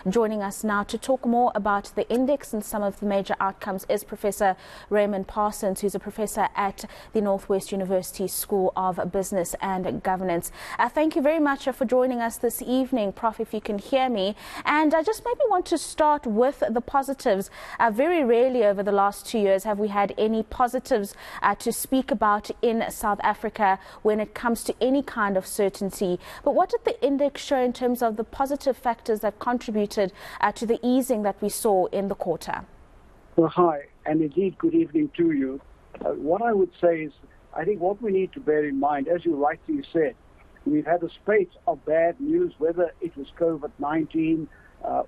Joining us now to talk more about the index and some of the major outcomes is Professor Raymond Parsons, who's a professor at the Northwest University School of Business and Governance. Thank you very much for joining us this evening, Prof, if you can hear me. And I just maybe want to start with the positives. Very rarely over the last 2 years have we had any positives to speak about in South Africa when it comes to any kind of certainty. But what did the index show in terms of the positive factors that contribute to the easing that we saw in the quarter? Well, hi, and indeed good evening to you. What I would say is, I think what we need to bear in mind, as you rightly said, we've had a spate of bad news, whether it was COVID-19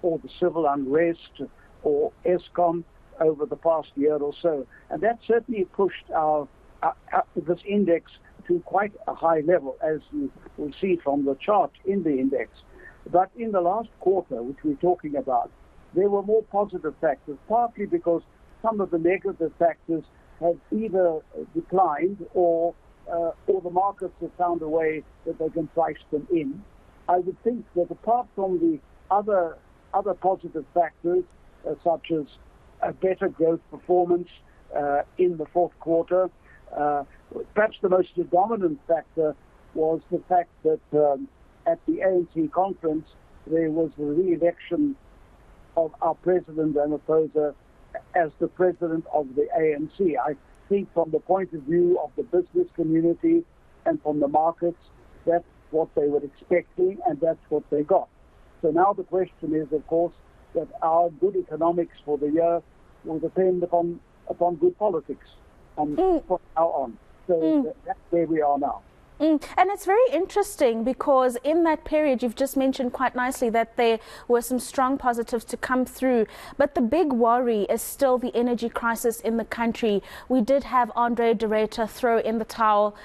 or the civil unrest or Eskom over the past year or so. And that certainly pushed this index to quite a high level, as you will see from the chart in the index. But in the last quarter, which we're talking about, there were more positive factors, partly because some of the negative factors have either declined or the markets have found a way that they can price them in. I would think that apart from the other positive factors, such as a better growth performance in the fourth quarter, perhaps the most dominant factor was the fact that at the ANC conference, there was the re-election of our President Ramaphosa as the President of the ANC. I think from the point of view of the business community and from the markets, that's what they were expecting and that's what they got. So now the question is, of course, that our good economics for the year will depend upon good politics from now on. So that's where we are now. And it's very interesting because in that period, you've just mentioned quite nicely that there were some strong positives to come through. But the big worry is still the energy crisis in the country. We did have Andre de Ruyter throw in the towel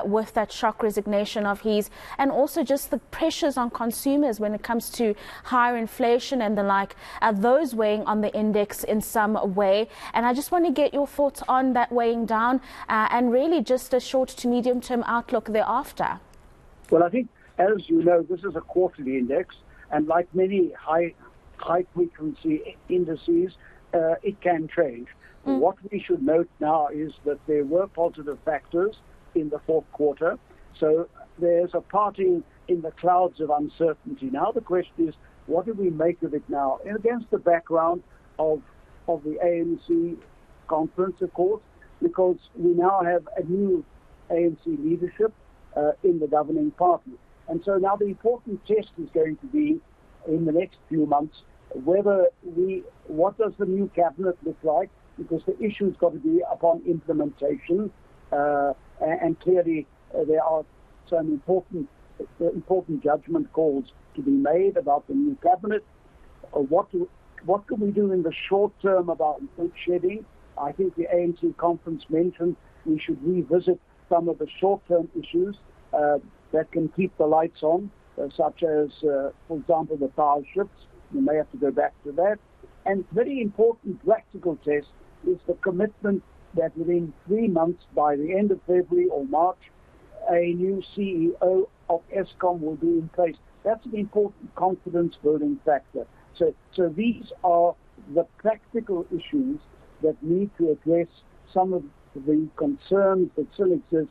with that shock resignation of his, and also just the pressures on consumers when it comes to higher inflation and the like, those weighing on the index in some way. And I just want to get your thoughts on that weighing down and really just a short to medium term outlook thereafter. Well, I think, as you know, this is a quarterly index, and like many high frequency indices, it can change. What we should note now is that there were positive factors in the fourth quarter, so there's a parting in the clouds of uncertainty. Now the question is, what do we make of it now? And against the background of the ANC conference, of course, because we now have a new ANC leadership in the governing party. And so now the important test is going to be in the next few months what does the new cabinet look like, because the issue's got to be upon implementation, and clearly there are some important judgment calls to be made about the new cabinet. What can we do in the short term about load shedding? I think the ANC conference mentioned we should revisit some of the short-term issues that can keep the lights on, such as, for example, the power shifts. We may have to go back to that. And very important practical test is the commitment that within 3 months, by the end of February or March, a new CEO of Eskom will be in place. That's an important confidence-building factor. So these are the practical issues that need to address some of the concerns that still exist.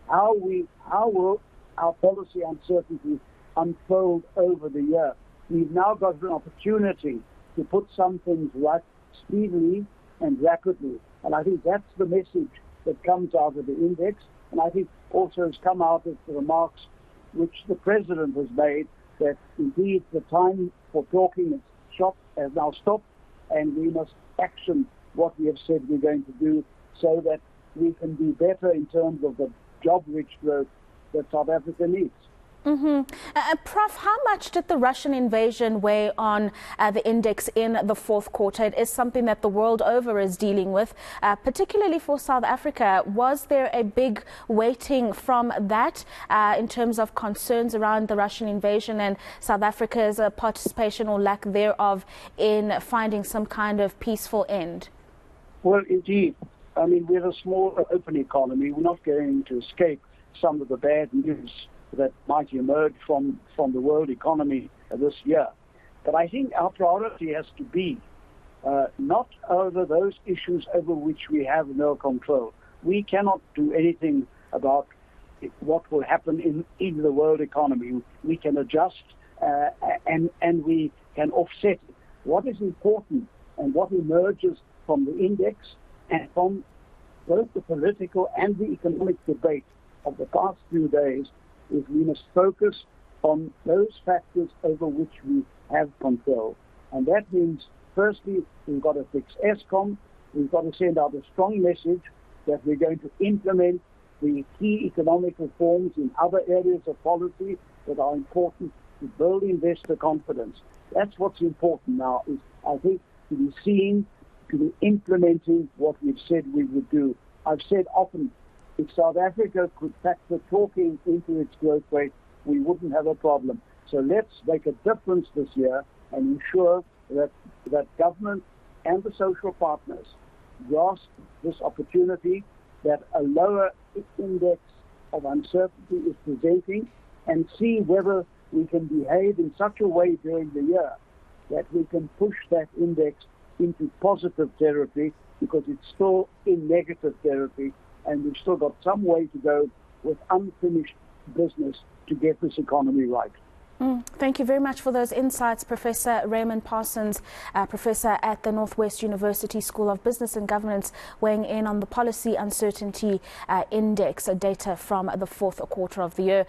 How will our policy uncertainty unfold over the year? We've now got an opportunity to put some things right speedily and rapidly. And I think that's the message that comes out of the index. And I think also has come out of the remarks which the President has made, that indeed the time for talking has now stopped, and we must action what we have said we're going to do so that we can do better in terms of the job-rich growth that South Africa needs. Prof, how much did the Russian invasion weigh on the index in the fourth quarter? It is something that the world over is dealing with, particularly for South Africa. Was there a big weighting from that in terms of concerns around the Russian invasion and South Africa's participation or lack thereof in finding some kind of peaceful end? Well, indeed. I mean, we're a small, open economy. We're not going to escape some of the bad news that might emerge from the world economy this year. But I think our priority has to be not over those issues over which we have no control. We cannot do anything about what will happen in the world economy. We can adjust and we can offset it. What is important and what emerges from the index and from both the political and the economic debate of the past few days is we must focus on those factors over which we have control. And that means, firstly, we've got to fix ESCOM. We've got to send out a strong message that we're going to implement the key economic reforms in other areas of policy that are important to build investor confidence. That's what's important now, is I think to be seen, to be implementing what we've said we would do. I've said often, if South Africa could factor talking into its growth rate, we wouldn't have a problem. So let's make a difference this year and ensure that government and the social partners grasp this opportunity that a lower index of uncertainty is presenting, and see whether we can behave in such a way during the year that we can push that index into positive territory, because it's still in negative territory and we've still got some way to go with unfinished business to get this economy right. Thank you very much for those insights, Professor Raymond Parsons, Professor at the Northwest University School of Business and Governance, weighing in on the Policy Uncertainty Index data from the fourth quarter of the year.